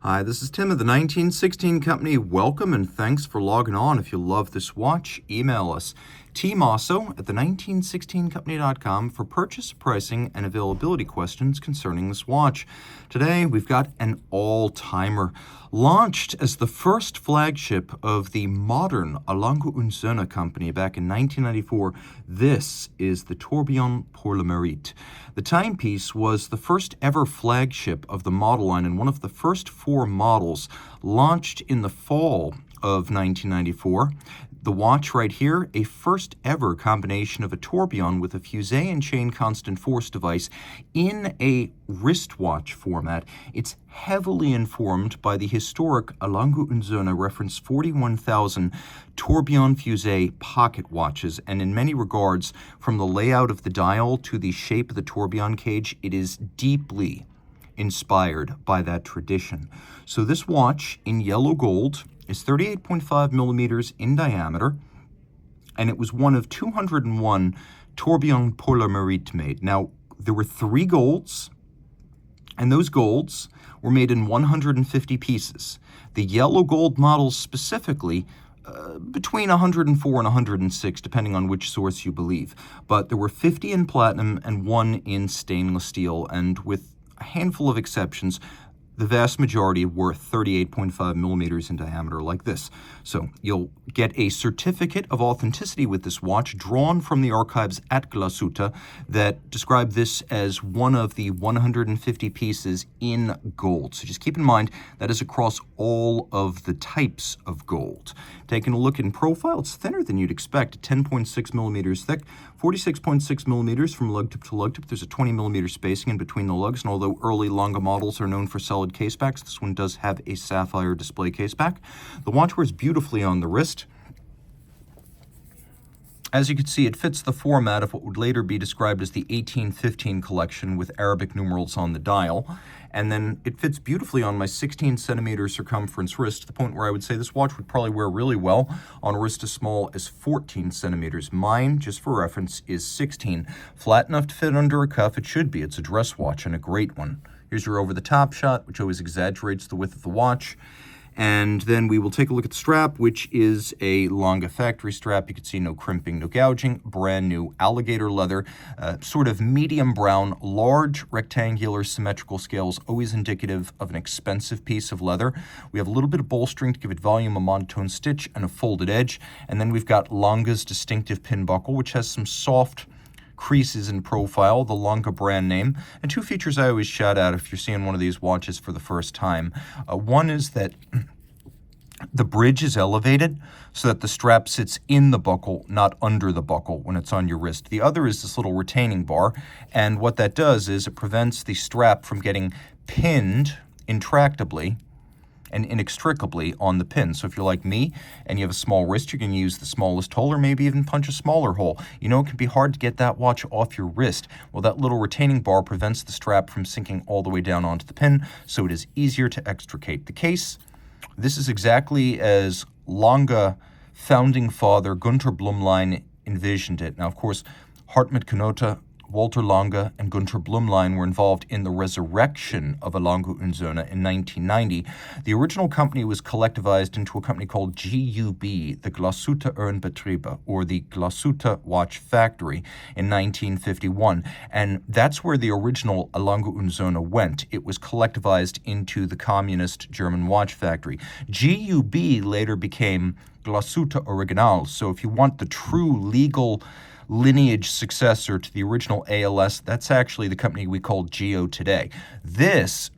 Hi, this is Tim of the 1916 Company. Welcome and thanks for logging on. If you love this watch, email us Team Mosso at the1916company.com for purchase, pricing, and availability questions concerning this watch. Today, we've got an all-timer. Launched as the first flagship of the modern Lange Söhne Company back in 1994, this is the Tourbillon pour le Merite. The timepiece was the first ever flagship of the model line and one of the first four models launched in the fall of 1994. The watch right here, a first ever combination of a tourbillon with a Fusée-and-Chain constant force device in a wristwatch format. It's heavily informed by the historic Lange Söhne reference 41,000 tourbillon Fusée pocket watches, and in many regards, from the layout of the dial to the shape of the tourbillon cage, it is deeply inspired by that tradition. So this watch in yellow gold is 38.5 millimeters in diameter, and it was one of 201 tourbillon pour le Merite made. Now, there were 3 golds, and those golds were made in 150 pieces. The yellow gold models specifically, between 104 and 106, depending on which source you believe. But there were 50 in platinum and 1 in stainless steel, and with a handful of exceptions, the vast majority were 38.5 millimeters in diameter like this. So you'll get a certificate of authenticity with this watch drawn from the archives at Glashütte that describe this as one of the 150 pieces in gold. So just keep in mind that is across all of the types of gold. Taking a look in profile, it's thinner than you'd expect, 10.6 millimeters thick, 46.6 millimeters from lug tip to lug tip. There's a 20 millimeter spacing in between the lugs, and although early Lange models are known for solid casebacks, this one does have a sapphire display caseback. The watch wears beautifully on the wrist. As you can see, it fits the format of what would later be described as the 1815 collection with Arabic numerals on the dial. And then it fits beautifully on my 16 centimeter circumference wrist, to the point where I would say this watch would probably wear really well on a wrist as small as 14 centimeters. Mine, just for reference, is 16. Flat enough to fit under a cuff. It should be. It's a dress watch and a great one. Here's your over-the-top shot, which always exaggerates the width of the watch. And then we will take a look at the strap, which is a Lange factory strap. You can see no crimping, no gouging, brand new alligator leather, sort of medium brown, large rectangular symmetrical scales, always indicative of an expensive piece of leather. We have a little bit of bolstering to give it volume, a monotone stitch, and a folded edge. And then we've got Lange's distinctive pin buckle, which has some soft creases in profile, the Lange brand name, and 2 features I always shout out if you're seeing one of these watches for the first time. One is that the bridge is elevated so that the strap sits in the buckle, not under the buckle when it's on your wrist. The other is this little retaining bar, and what that does is it prevents the strap from getting pinned intractably and inextricably on the pin. So if you're like me and you have a small wrist, you can use the smallest hole or maybe even punch a smaller hole. You know, it can be hard to get that watch off your wrist. Well, that little retaining bar prevents the strap from sinking all the way down onto the pin, so it is easier to extricate. The case, this is exactly as Lange founding father Gunter Blumlein envisioned it. Now, of course, Hartmut Knote, Walter Lange, and Gunter Blumlein were involved in the resurrection of a Lange Söhne in 1990. The original company was collectivized into a company called GUB, the Glashütte Uhrenbetriebe, or the Glashütte Watch Factory, in 1951. And that's where the original Lange Söhne went. It was collectivized into the communist German watch factory. GUB later became Glashütte Original. So if you want the true legal lineage successor to the original ALS, that's actually the company we call GEO today. This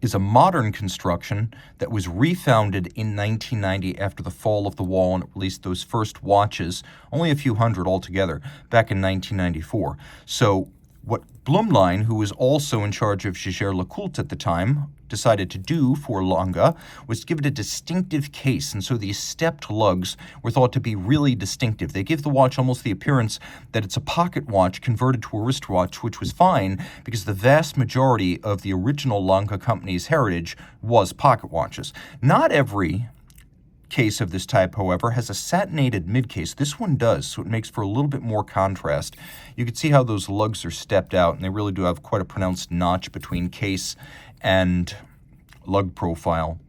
is a modern construction that was refounded in 1990 after the fall of the wall, and it released those first watches, only a few hundred altogether, back in 1994. So what Blumlein, who was also in charge of Jaeger-LeCoultre at the time, decided to do for Lange was to give it a distinctive case, and so these stepped lugs were thought to be really distinctive. They give the watch almost the appearance that it's a pocket watch converted to a wristwatch, which was fine because the vast majority of the original Lange company's heritage was pocket watches. Not every case of this type, however, has a satinated midcase. This one does, so it makes for a little bit more contrast. You can see how those lugs are stepped out, and they really do have quite a pronounced notch between case and lug profile.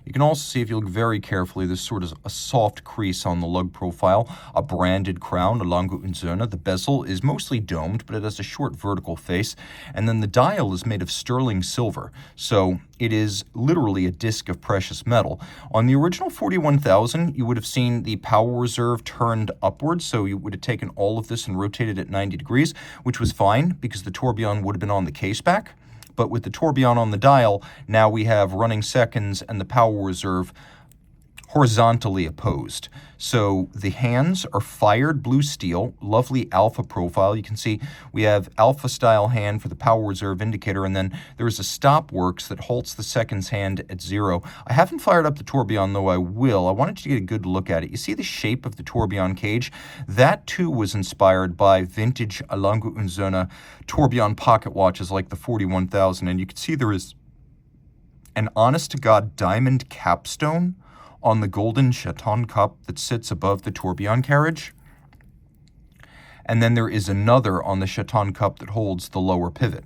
You can also see, if you look very carefully, there's sort of a soft crease on the lug profile, a branded crown, a Lange Söhne. The bezel is mostly domed, but it has a short vertical face. And then the dial is made of sterling silver, so it is literally a disc of precious metal. On the original 41,000, you would have seen the power reserve turned upwards, so you would have taken all of this and rotated it 90 degrees, which was fine because the tourbillon would have been on the case back. But with the tourbillon on the dial, now we have running seconds and the power reserve horizontally opposed. So the hands are fired blue steel, lovely alpha profile. You can see we have alpha style hand for the power reserve indicator, and then there is a stop works that halts the seconds hand at 0. I haven't fired up the tourbillon, though I will. I wanted you to get a good look at it. You see the shape of the tourbillon cage? That too was inspired by vintage Lange Söhne tourbillon pocket watches like the 41,000, and you can see there is an honest-to-God diamond capstone on the golden chaton cup that sits above the tourbillon carriage. And then there is another on the chaton cup that holds the lower pivot.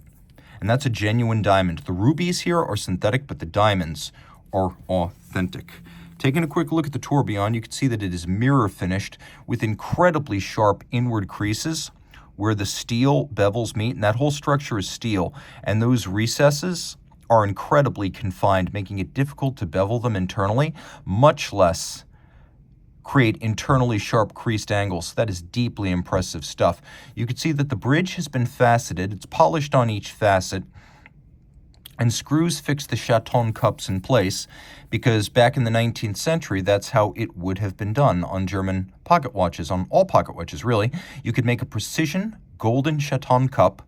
And that's a genuine diamond. The rubies here are synthetic, but the diamonds are authentic. Taking a quick look at the tourbillon, you can see that it is mirror finished with incredibly sharp inward creases where the steel bevels meet, and that whole structure is steel. And those recesses are incredibly confined, making it difficult to bevel them internally, much less create internally sharp creased angles. That is deeply impressive stuff. You can see that the bridge has been faceted. It's polished on each facet, and screws fix the chaton cups in place, because back in the 19th century, that's how it would have been done on German pocket watches, on all pocket watches really. You could make a precision golden chaton cup,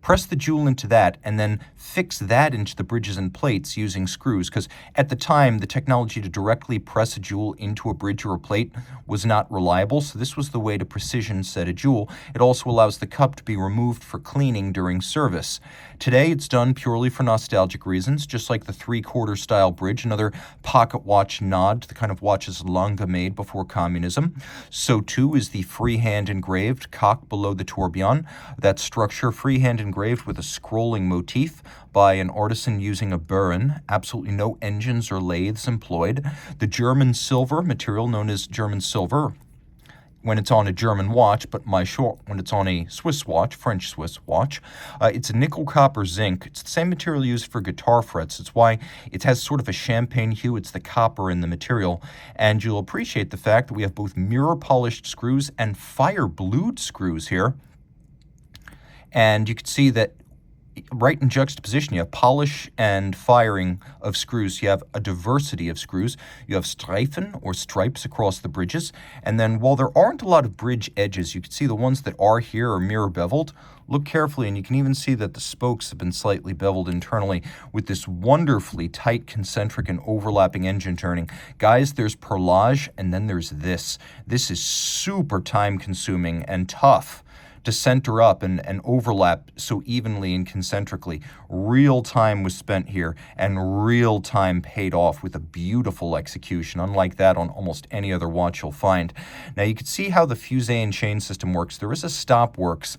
press the jewel into that, and then fix that into the bridges and plates using screws, because at the time, the technology to directly press a jewel into a bridge or a plate was not reliable, so this was the way to precision set a jewel. It also allows the cup to be removed for cleaning during service. Today, it's done purely for nostalgic reasons, just like the 3/4 style bridge, another pocket watch nod to the kind of watches Lange made before communism. So too is the freehand engraved cock below the tourbillon. That structure, freehand engraved with a scrolling motif by an artisan using a burin, absolutely no engines or lathes employed. The German silver material, known as German silver, when it's on a German watch, but when it's on a Swiss watch, French-Swiss watch, it's a nickel, copper, zinc. It's the same material used for guitar frets. It's why it has sort of a champagne hue. It's the copper in the material. And you'll appreciate the fact that we have both mirror-polished screws and fire-blued screws here. And you can see that right in juxtaposition, you have polish and firing of screws. You have a diversity of screws. You have streifen or stripes across the bridges. And then while there aren't a lot of bridge edges, you can see the ones that are here are mirror beveled. Look carefully, and you can even see that the spokes have been slightly beveled internally with this wonderfully tight concentric and overlapping engine turning. Guys, there's perlage, and then there's this. This is super time consuming and tough to center up and overlap so evenly and concentrically. Real time was spent here, and real time paid off with a beautiful execution, unlike that on almost any other watch you'll find. Now you can see how the Fusée-and-Chain system works. There is a stop works,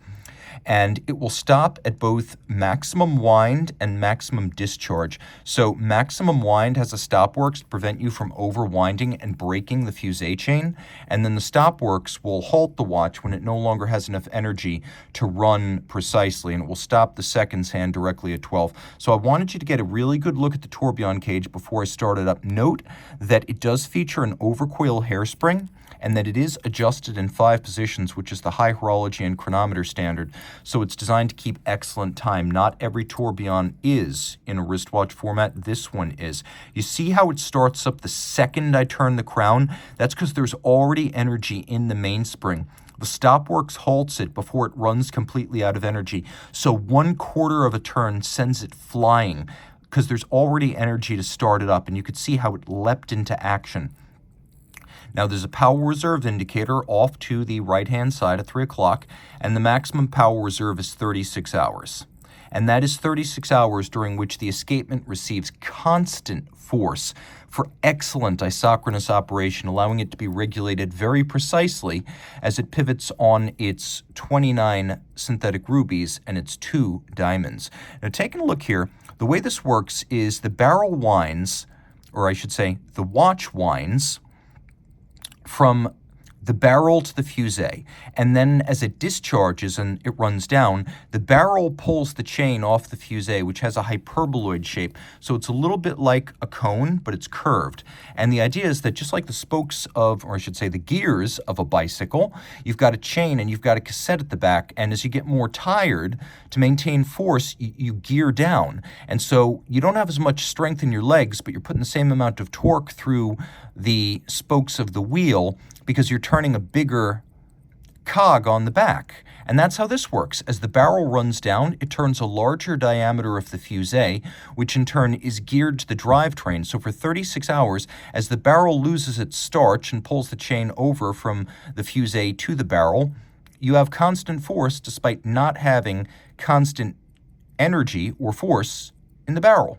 and it will stop at both maximum wind and maximum discharge. So maximum wind has a stop works to prevent you from overwinding and breaking the fusée chain, and then the stop works will halt the watch when it no longer has enough energy to run precisely, and it will stop the seconds hand directly at 12. So I wanted you to get a really good look at the tourbillon cage before I started up. Note that it does feature an overcoil hairspring, and that it is adjusted in 5 positions, which is the high horology and chronometer standard. So it's designed to keep excellent time. Not every tourbillon is in a wristwatch format. This one is. You see how it starts up the second I turn the crown? That's because there's already energy in the mainspring. The stopworks halts it before it runs completely out of energy. So 1/4 of a turn sends it flying because there's already energy to start it up, and you could see how it leapt into action. Now there's a power reserve indicator off to the right-hand side at 3 o'clock, and the maximum power reserve is 36 hours. And that is 36 hours during which the escapement receives constant force for excellent isochronous operation, allowing it to be regulated very precisely as it pivots on its 29 synthetic rubies and its 2 diamonds. Now taking a look here, The way this works is the barrel winds, or I should say the watch winds, from the barrel to the fusee, and then as it discharges and it runs down, the barrel pulls the chain off the fusee, which has a hyperboloid shape. So it's a little bit like a cone, but it's curved. And the idea is that just like the spokes of, or I should say the gears of a bicycle, you've got a chain and you've got a cassette at the back, and as you get more tired, to maintain force, you gear down. And so you don't have as much strength in your legs, but you're putting the same amount of torque through the spokes of the wheel because you're turning a bigger cog on the back. And that's how this works. As the barrel runs down, it turns a larger diameter of the fusee, which in turn is geared to the drivetrain. So for 36 hours, as the barrel loses its starch and pulls the chain over from the fusee to the barrel, you have constant force despite not having constant energy or force in the barrel.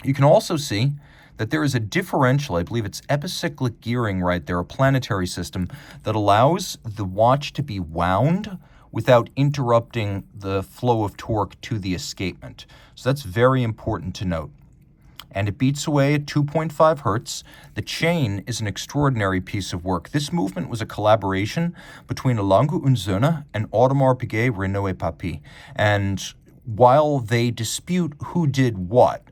You can also see that there is a differential, I believe it's epicyclic gearing right there, a planetary system that allows the watch to be wound without interrupting the flow of torque to the escapement. So that's very important to note. And it beats away at 2.5 hertz. The chain is an extraordinary piece of work. This movement was a collaboration between Lange Söhne and Audemars Piguet, Renaud et Papy. And while they dispute who did what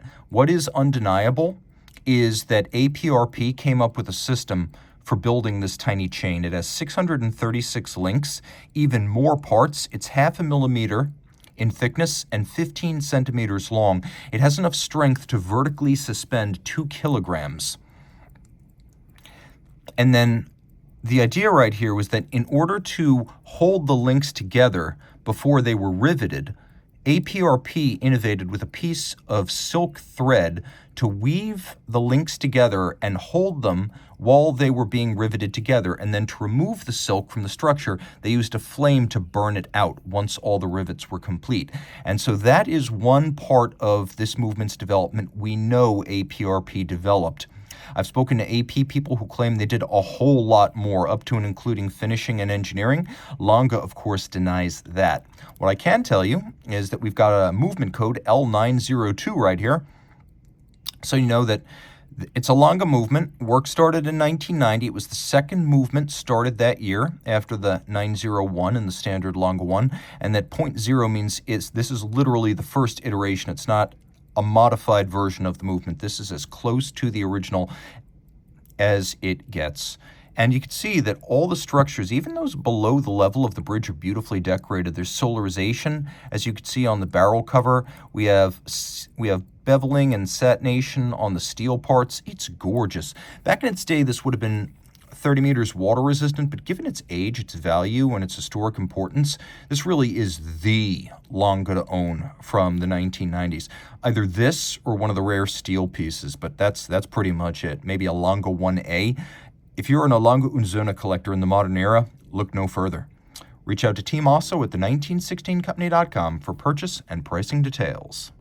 is undeniable is that APRP came up with a system for building this tiny chain. It has 636 links, even more parts. It's 0.5 millimeter in thickness and 15 centimeters long. It has enough strength to vertically suspend 2 kilograms. And then the idea right here was that in order to hold the links together before they were riveted, APRP innovated with a piece of silk thread to weave the links together and hold them while they were being riveted together. And then to remove the silk from the structure, they used a flame to burn it out once all the rivets were complete. And so that is one part of this movement's development we know APRP developed. I've spoken to AP people who claim they did a whole lot more, up to and including finishing and engineering. Lange, of course, denies that. What I can tell you is that we've got a movement code L902 right here. So you know that it's a Lange movement. Work started in 1990. It was the second movement started that year after the 901 and the standard Lange 1. And that 0.0 means this is literally the first iteration. It's not a modified version of the movement. This is as close to the original as it gets. And you can see that all the structures, even those below the level of the bridge, are beautifully decorated. There's solarization, as you can see on the barrel cover. We have beveling and satination on the steel parts. It's gorgeous. Back in its day, this would have been 30 meters water resistant, but given its age, its value, and its historic importance, this really is the Lange to own from the 1990s. Either this or one of the rare steel pieces, but that's pretty much it. Maybe a Lange 1A. If you're an Lange Söhne collector in the modern era, look no further. Reach out to Team Mosso at the 1916company.com for purchase and pricing details.